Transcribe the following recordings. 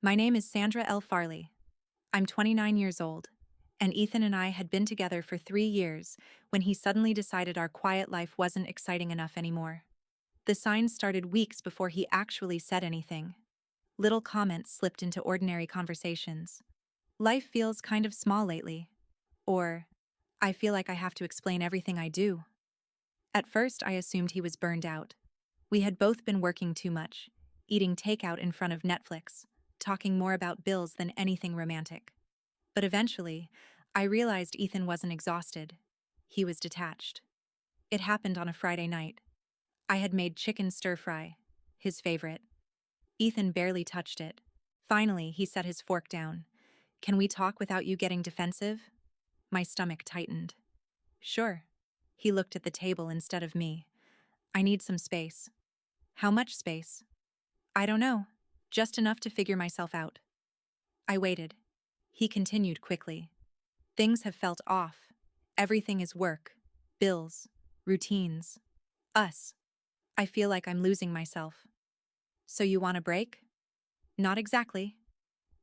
My name is Sandra L. Farley. I'm 29 years old, and Ethan and I had been together for 3 years when he suddenly decided our quiet life wasn't exciting enough anymore. The signs started weeks before he actually said anything. Little comments slipped into ordinary conversations. Life feels kind of small lately. Or, I feel like I have to explain everything I do. At first, I assumed he was burned out. We had both been working too much, eating takeout in front of Netflix, talking more about bills than anything romantic. But eventually, I realized Ethan wasn't exhausted. He was detached. It happened on a Friday night. I had made chicken stir-fry, his favorite. Ethan barely touched it. Finally, he set his fork down. "Can we talk without you getting defensive?" My stomach tightened. "Sure." He looked at the table instead of me. "I need some space." "How much space?" "I don't know. Just enough to figure myself out." I waited. He continued quickly. "Things have felt off. Everything is work, bills, routines, us. I feel like I'm losing myself." "So you want a break?" "Not exactly."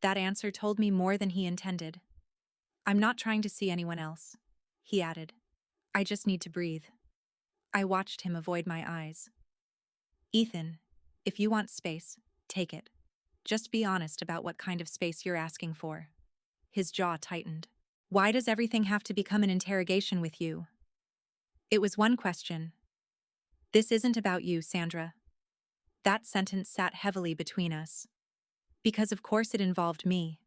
That answer told me more than he intended. "I'm not trying to see anyone else," he added. "I just need to breathe." I watched him avoid my eyes. "Ethan, if you want space, take it. Just be honest about what kind of space you're asking for." His jaw tightened. "Why does everything have to become an interrogation with you?" It was one question. "This isn't about you, Sandra." That sentence sat heavily between us. Because of course it involved me.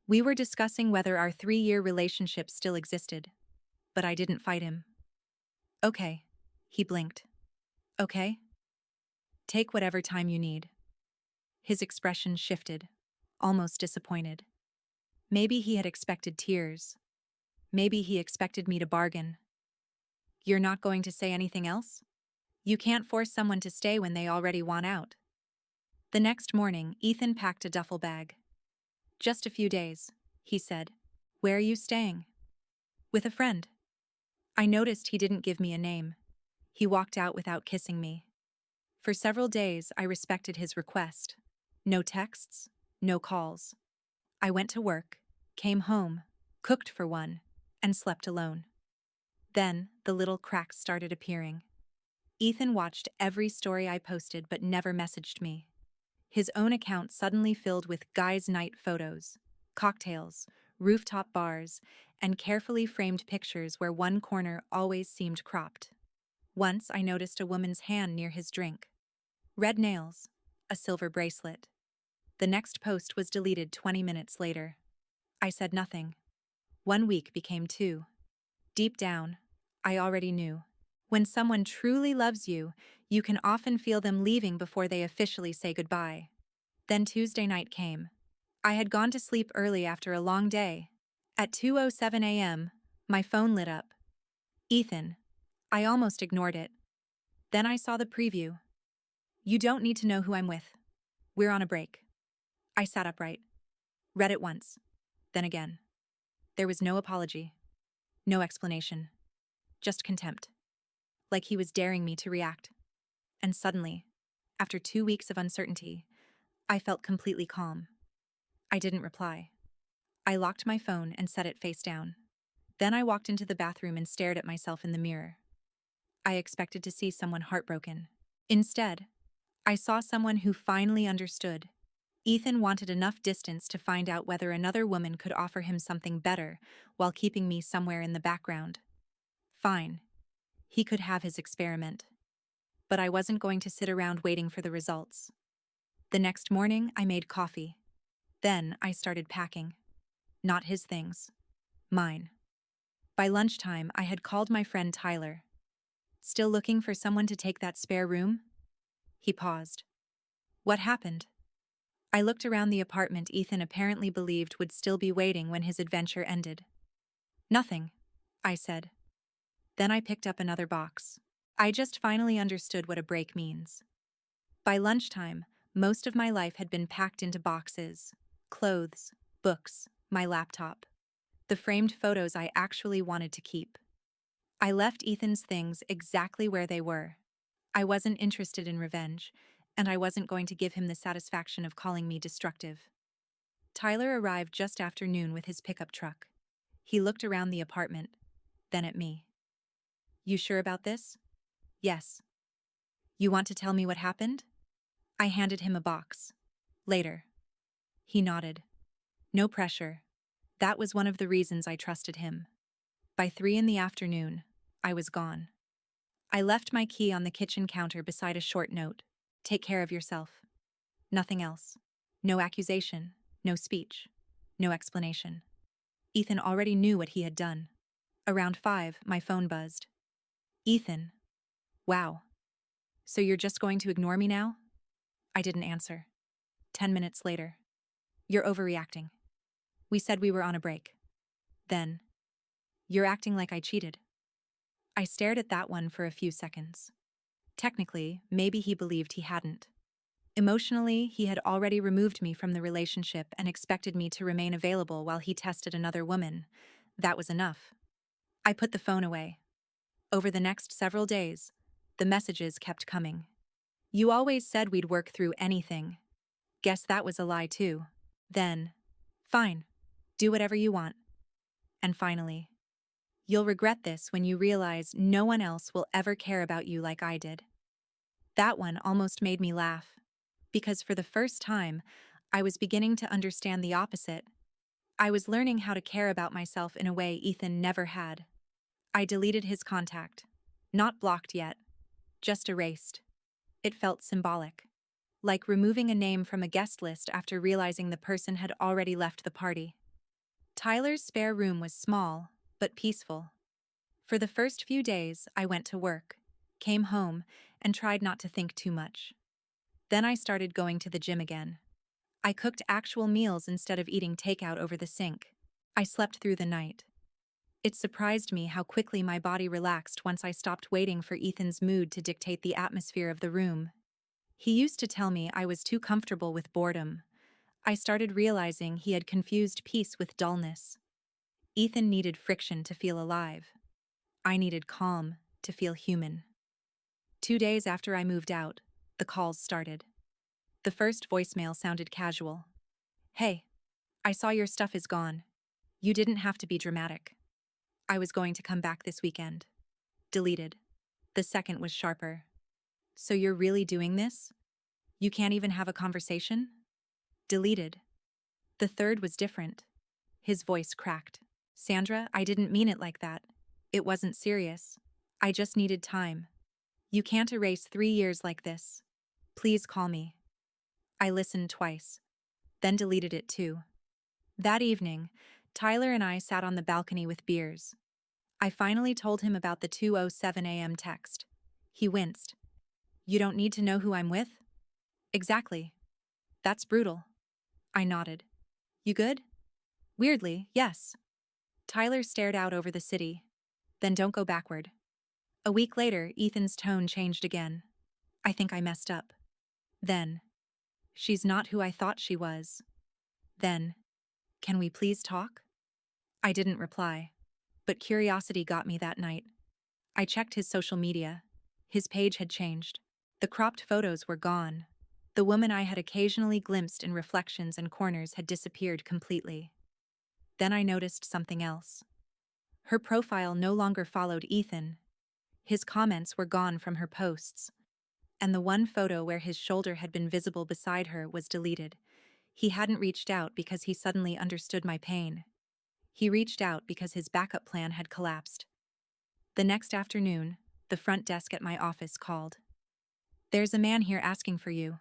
We were discussing whether our 3-year relationship still existed. But I didn't fight him. "Okay." He blinked. "Okay? Take whatever time you need." His expression shifted, almost disappointed. Maybe he had expected tears. Maybe he expected me to bargain. "You're not going to say anything else?" "You can't force someone to stay when they already want out." The next morning, Ethan packed a duffel bag. "Just a few days," he said. "Where are you staying?" "With a friend." I noticed he didn't give me a name. He walked out without kissing me. For several days, I respected his request. No texts, no calls. I went to work, came home, cooked for one, and slept alone. Then, the little cracks started appearing. Ethan watched every story I posted but never messaged me. His own account suddenly filled with guys' night photos, cocktails, rooftop bars, and carefully framed pictures where one corner always seemed cropped. Once I noticed a woman's hand near his drink. Red nails, a silver bracelet. The next post was deleted 20 minutes later. I said nothing. 1 week became 2. Deep down, I already knew. When someone truly loves you, you can often feel them leaving before they officially say goodbye. Then Tuesday night came. I had gone to sleep early after a long day. At 2:07 a.m., my phone lit up. "Ethan." I almost ignored it. Then I saw the preview. "You don't need to know who I'm with. We're on a break." I sat upright. Read it once. Then again. There was no apology. No explanation. Just contempt. Like he was daring me to react. And suddenly, after 2 weeks of uncertainty, I felt completely calm. I didn't reply. I locked my phone and set it face down. Then I walked into the bathroom and stared at myself in the mirror. I expected to see someone heartbroken. Instead, I saw someone who finally understood. Ethan wanted enough distance to find out whether another woman could offer him something better while keeping me somewhere in the background. Fine. He could have his experiment. But I wasn't going to sit around waiting for the results. The next morning, I made coffee. Then I started packing. Not his things. Mine. By lunchtime, I had called my friend Tyler. "Still looking for someone to take that spare room?" He paused. "What happened?" I looked around the apartment Ethan apparently believed would still be waiting when his adventure ended. "Nothing," I said. Then I picked up another box. I just finally understood what a break means. By lunchtime, most of my life had been packed into boxes: clothes, books, my laptop. The framed photos I actually wanted to keep. I left Ethan's things exactly where they were. I wasn't interested in revenge, and I wasn't going to give him the satisfaction of calling me destructive. Tyler arrived just after noon with his pickup truck. He looked around the apartment, then at me. You sure about this? Yes. You want to tell me what happened? I handed him a box. Later. He nodded. No pressure. That was one of the reasons I trusted him. By 3 in the afternoon, I was gone. I left my key on the kitchen counter beside a short note. Take care of yourself. Nothing else. No accusation, no speech, no explanation. Ethan already knew what he had done. Around 5, my phone buzzed. Ethan. Wow. So you're just going to ignore me now? I didn't answer. 10 minutes later. You're overreacting. We said we were on a break. Then. You're acting like I cheated. I stared at that one for a few seconds. Technically, maybe he believed he hadn't. Emotionally, he had already removed me from the relationship and expected me to remain available while he tested another woman. That was enough. I put the phone away. Over the next several days, the messages kept coming. You always said we'd work through anything. Guess that was a lie too. Then, fine, do whatever you want. And finally, you'll regret this when you realize no one else will ever care about you like I did. That one almost made me laugh, because for the first time, I was beginning to understand the opposite. I was learning how to care about myself in a way Ethan never had. I deleted his contact. Not blocked yet, just erased. It felt symbolic. Like removing a name from a guest list after realizing the person had already left the party. Tyler's spare room was small, but peaceful. For the first few days, I went to work, came home, and tried not to think too much. Then I started going to the gym again. I cooked actual meals instead of eating takeout over the sink. I slept through the night. It surprised me how quickly my body relaxed once I stopped waiting for Ethan's mood to dictate the atmosphere of the room. He used to tell me I was too comfortable with boredom. I started realizing he had confused peace with dullness. Ethan needed friction to feel alive. I needed calm to feel human. 2 days after I moved out, the calls started. The first voicemail sounded casual. Hey, I saw your stuff is gone. You didn't have to be dramatic. I was going to come back this weekend. Deleted. The second was sharper. So you're really doing this? You can't even have a conversation? Deleted. The third was different. His voice cracked. Sandra, I didn't mean it like that. It wasn't serious. I just needed time. You can't erase 3 years like this. Please call me. I listened twice, then deleted it too. That evening, Tyler and I sat on the balcony with beers. I finally told him about the 2:07 a.m. text. He winced. You don't need to know who I'm with? Exactly. That's brutal. I nodded. You good? Weirdly, yes. Tyler stared out over the city. Then don't go backward. A week later, Ethan's tone changed again. I think I messed up. Then, she's not who I thought she was. Then, can we please talk? I didn't reply, but curiosity got me that night. I checked his social media. His page had changed. The cropped photos were gone. The woman I had occasionally glimpsed in reflections and corners had disappeared completely. Then I noticed something else. Her profile no longer followed Ethan. His comments were gone from her posts. And the one photo where his shoulder had been visible beside her was deleted. He hadn't reached out because he suddenly understood my pain. He reached out because his backup plan had collapsed. The next afternoon, the front desk at my office called. There's a man here asking for you.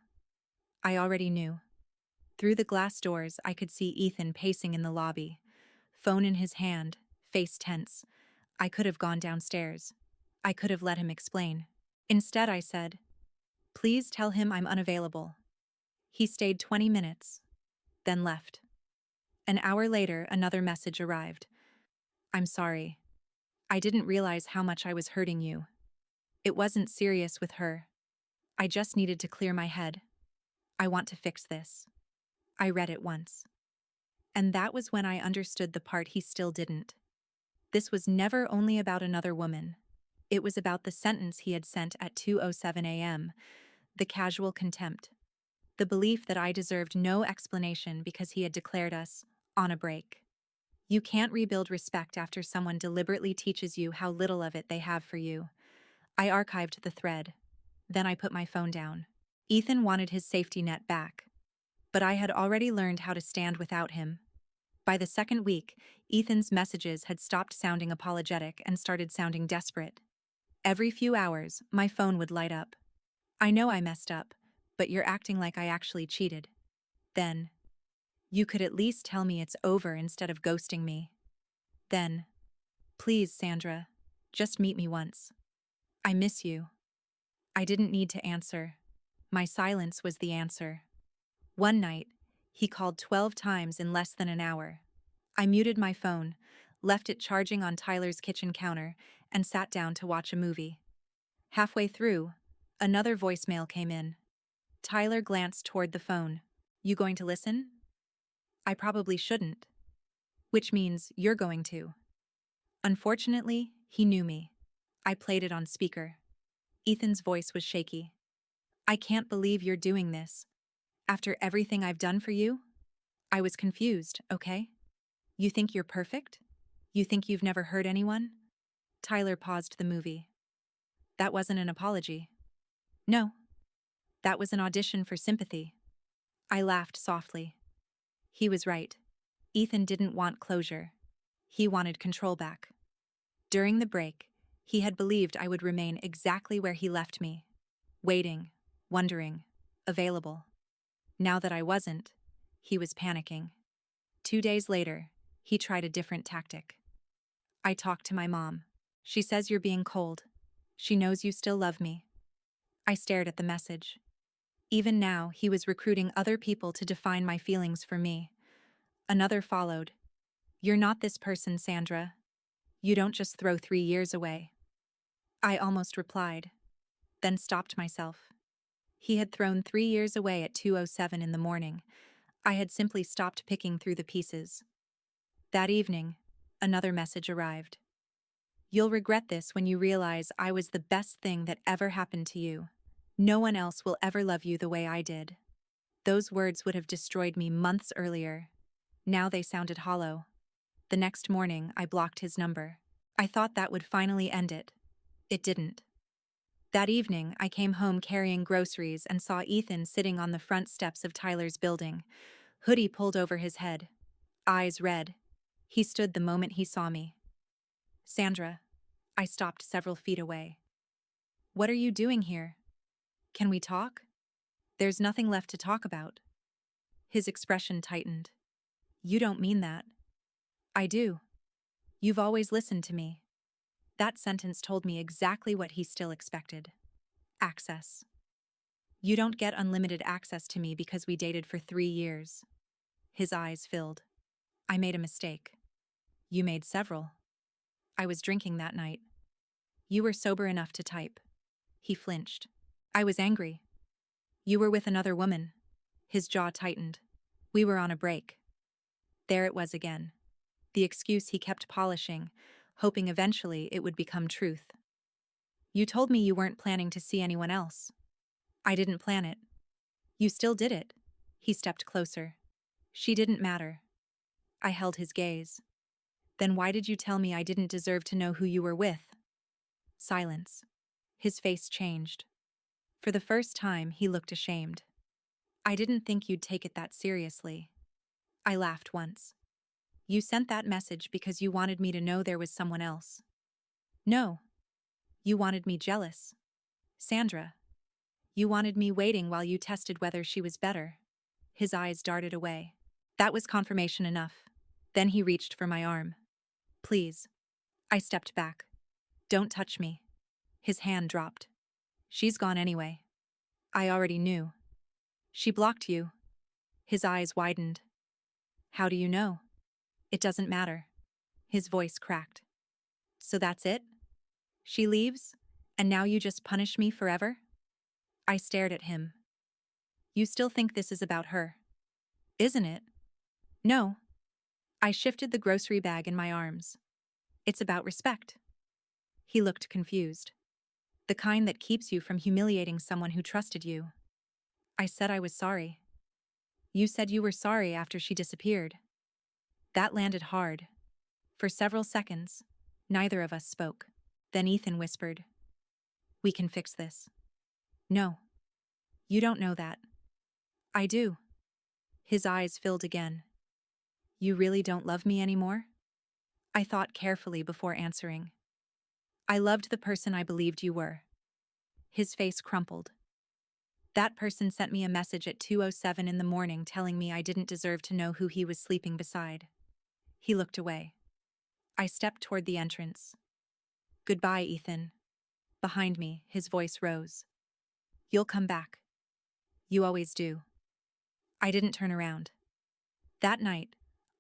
I already knew. Through the glass doors, I could see Ethan pacing in the lobby, phone in his hand, face tense. I could have gone downstairs. I could have let him explain. Instead, I said, please tell him I'm unavailable. He stayed 20 minutes, then left. An hour later, another message arrived. I'm sorry. I didn't realize how much I was hurting you. It wasn't serious with her. I just needed to clear my head. I want to fix this. I read it once. And that was when I understood the part he still didn't. This was never only about another woman. It was about the sentence he had sent at 2:07 a.m., the casual contempt. the belief that I deserved no explanation because he had declared us on a break. You can't rebuild respect after someone deliberately teaches you how little of it they have for you. I archived the thread. Then I put my phone down. Ethan wanted his safety net back, but I had already learned how to stand without him. By the second week, Ethan's messages had stopped sounding apologetic and started sounding desperate. Every few hours, my phone would light up. I know I messed up, but you're acting like I actually cheated. Then, you could at least tell me it's over instead of ghosting me. Then, please, Sandra, just meet me once. I miss you. I didn't need to answer. My silence was the answer. One night, he called 12 times in less than an hour. I muted my phone, left it charging on Tyler's kitchen counter, and sat down to watch a movie. Halfway through, another voicemail came in. Tyler glanced toward the phone. You going to listen? I probably shouldn't. Which means you're going to. Unfortunately, he knew me. I played it on speaker. Ethan's voice was shaky. I can't believe you're doing this. After everything I've done for you? I was confused, okay? You think you're perfect? You think you've never hurt anyone? Tyler paused the movie. That wasn't an apology. No. That was an audition for sympathy. I laughed softly. He was right. Ethan didn't want closure. He wanted control back. During the break, he had believed I would remain exactly where he left me. Waiting, wondering, available. Now that I wasn't, he was panicking. 2 days later, he tried a different tactic. I talked to my mom. She says you're being cold. She knows you still love me. I stared at the message. Even now, he was recruiting other people to define my feelings for me. Another followed. You're not this person, Sandra. You don't just throw 3 years away. I almost replied, then stopped myself. He had thrown 3 years away at 2:07 in the morning. I had simply stopped picking through the pieces. That evening, another message arrived. You'll regret this when you realize I was the best thing that ever happened to you. No one else will ever love you the way I did. Those words would have destroyed me months earlier. Now they sounded hollow. The next morning, I blocked his number. I thought that would finally end it. It didn't. That evening, I came home carrying groceries and saw Ethan sitting on the front steps of Tyler's building, hoodie pulled over his head, eyes red. He stood the moment he saw me. Sandra, I stopped several feet away. What are you doing here? Can we talk? There's nothing left to talk about. His expression tightened. You don't mean that. I do. You've always listened to me. That sentence told me exactly what he still expected. Access. You don't get unlimited access to me because we dated for 3 years. His eyes filled. I made a mistake. You made several. I was drinking that night. You were sober enough to type. He flinched. I was angry. You were with another woman. His jaw tightened. We were on a break. There it was again. The excuse he kept polishing, hoping eventually it would become truth. You told me you weren't planning to see anyone else. I didn't plan it. You still did it. He stepped closer. She didn't matter. I held his gaze. Then why did you tell me I didn't deserve to know who you were with? Silence. His face changed. For the first time, he looked ashamed. I didn't think you'd take it that seriously. I laughed once. You sent that message because you wanted me to know there was someone else. No. You wanted me jealous. Sandra. You wanted me waiting while you tested whether she was better. His eyes darted away. That was confirmation enough. Then he reached for my arm. Please. I stepped back. Don't touch me. His hand dropped. She's gone anyway. I already knew. She blocked you. His eyes widened. How do you know? It doesn't matter. His voice cracked. So that's it? She leaves, and now you just punish me forever? I stared at him. You still think this is about her? Isn't it? No. I shifted the grocery bag in my arms. It's about respect. He looked confused. The kind that keeps you from humiliating someone who trusted you. I said I was sorry. You said you were sorry after she disappeared. That landed hard. For several seconds, neither of us spoke. Then Ethan whispered, "We can fix this." No. You don't know that. I do. His eyes filled again. You really don't love me anymore? I thought carefully before answering. I loved the person I believed you were. His face crumpled. That person sent me a message at 2:07 in the morning telling me I didn't deserve to know who he was sleeping beside. He looked away. I stepped toward the entrance. Goodbye, Ethan. Behind me, his voice rose. You'll come back. You always do. I didn't turn around. That night,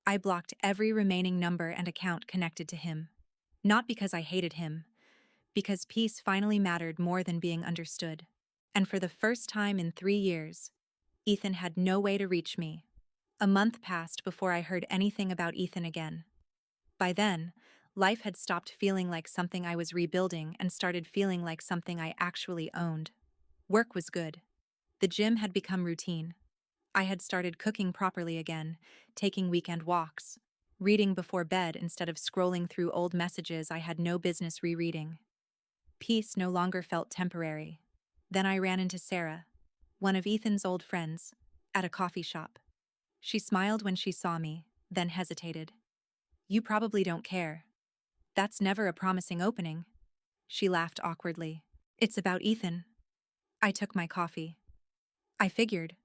I blocked every remaining number and account connected to him. Not because I hated him, because peace finally mattered more than being understood. And for the first time in 3 years, Ethan had no way to reach me. A month passed before I heard anything about Ethan again. By then, life had stopped feeling like something I was rebuilding and started feeling like something I actually owned. Work was good. The gym had become routine. I had started cooking properly again, taking weekend walks, reading before bed instead of scrolling through old messages I had no business rereading. Peace no longer felt temporary. Then I ran into Sarah, one of Ethan's old friends, at a coffee shop. She smiled when she saw me, then hesitated. You probably don't care. That's never a promising opening. She laughed awkwardly. It's about Ethan. I took my coffee. I figured.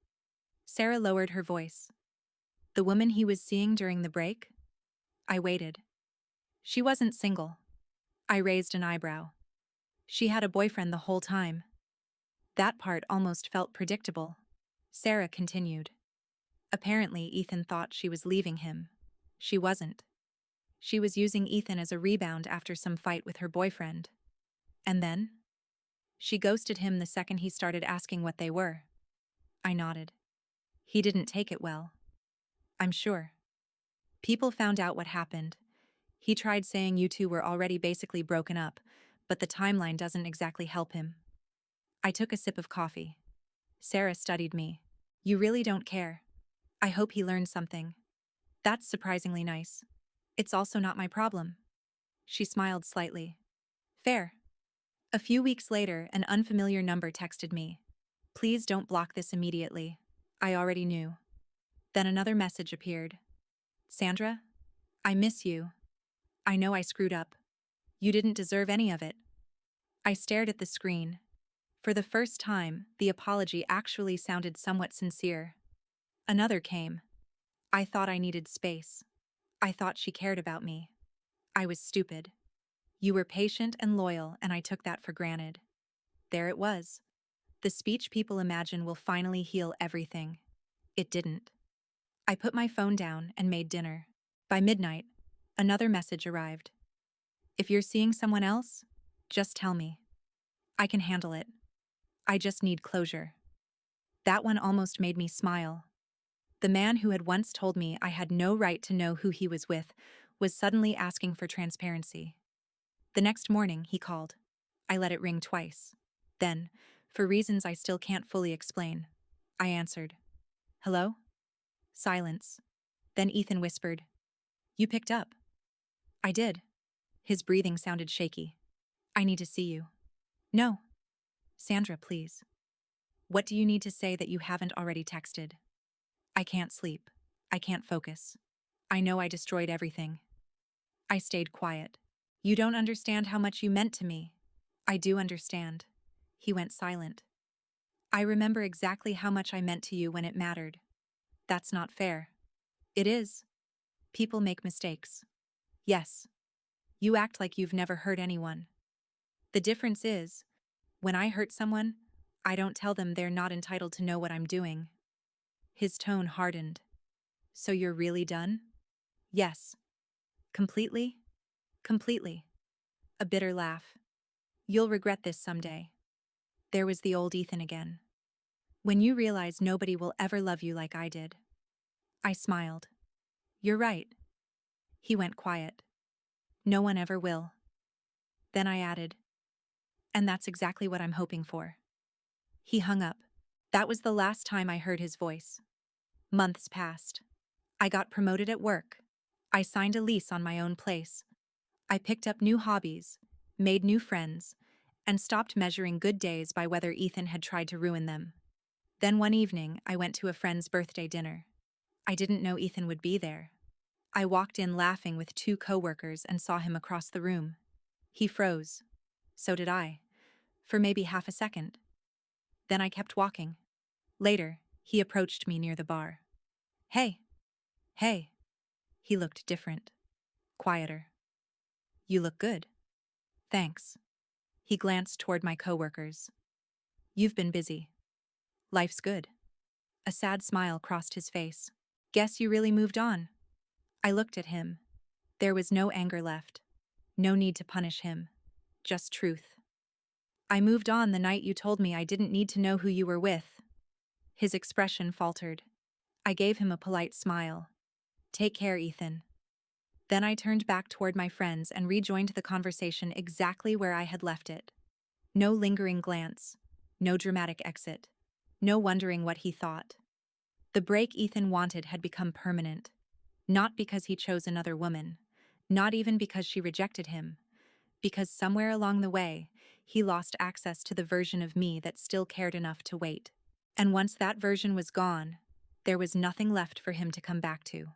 Sarah lowered her voice. The woman he was seeing during the break? I waited. She wasn't single. I raised an eyebrow. She had a boyfriend the whole time. That part almost felt predictable. Sarah continued. Apparently, Ethan thought she was leaving him. She wasn't. She was using Ethan as a rebound after some fight with her boyfriend. And then? She ghosted him the second he started asking what they were. I nodded. He didn't take it well. I'm sure. People found out what happened. He tried saying you two were already basically broken up, but the timeline doesn't exactly help him. I took a sip of coffee. Sarah studied me. You really don't care. I hope he learned something. That's surprisingly nice. It's also not my problem. She smiled slightly. Fair. A few weeks later, an unfamiliar number texted me. Please don't block this immediately. I already knew. Then another message appeared. Sandra? I miss you. I know I screwed up. You didn't deserve any of it. I stared at the screen. For the first time, the apology actually sounded somewhat sincere. Another came. I thought I needed space. I thought she cared about me. I was stupid. You were patient and loyal, and I took that for granted. There it was. The speech people imagine will finally heal everything. It didn't. I put my phone down and made dinner. By midnight, another message arrived. If you're seeing someone else, just tell me. I can handle it. I just need closure. That one almost made me smile. The man who had once told me I had no right to know who he was with was suddenly asking for transparency. The next morning, he called. I let it ring twice. Then, for reasons I still can't fully explain, I answered. Hello? Silence. Then Ethan whispered, You picked up. I did. His breathing sounded shaky. I need to see you. No. Sandra, please. What do you need to say that you haven't already texted? I can't sleep. I can't focus. I know I destroyed everything. I stayed quiet. You don't understand how much you meant to me. I do understand. He went silent. I remember exactly how much I meant to you when it mattered. That's not fair. It is. People make mistakes. Yes. You act like you've never hurt anyone. The difference is, when I hurt someone, I don't tell them they're not entitled to know what I'm doing. His tone hardened. So you're really done? Yes. Completely? Completely. A bitter laugh. You'll regret this someday. There was the old Ethan again. When you realize nobody will ever love you like I did. I smiled. You're right. He went quiet. No one ever will. Then I added, and that's exactly what I'm hoping for. He hung up. That was the last time I heard his voice. Months passed. I got promoted at work. I signed a lease on my own place. I picked up new hobbies, made new friends, and stopped measuring good days by whether Ethan had tried to ruin them. Then one evening, I went to a friend's birthday dinner. I didn't know Ethan would be there. I walked in laughing with two coworkers and saw him across the room. He froze. So did I. For maybe half a second. Then I kept walking. Later, he approached me near the bar. Hey. Hey. He looked different. Quieter. You look good. Thanks. He glanced toward my coworkers. You've been busy. Life's good. A sad smile crossed his face. Guess you really moved on. I looked at him. There was no anger left. No need to punish him. Just truth. I moved on the night you told me I didn't need to know who you were with. His expression faltered. I gave him a polite smile. Take care, Ethan. Then I turned back toward my friends and rejoined the conversation exactly where I had left it. No lingering glance. No dramatic exit. No wondering what he thought. The break Ethan wanted had become permanent. Not because he chose another woman. Not even because she rejected him. Because somewhere along the way, he lost access to the version of me that still cared enough to wait. And once that version was gone, there was nothing left for him to come back to.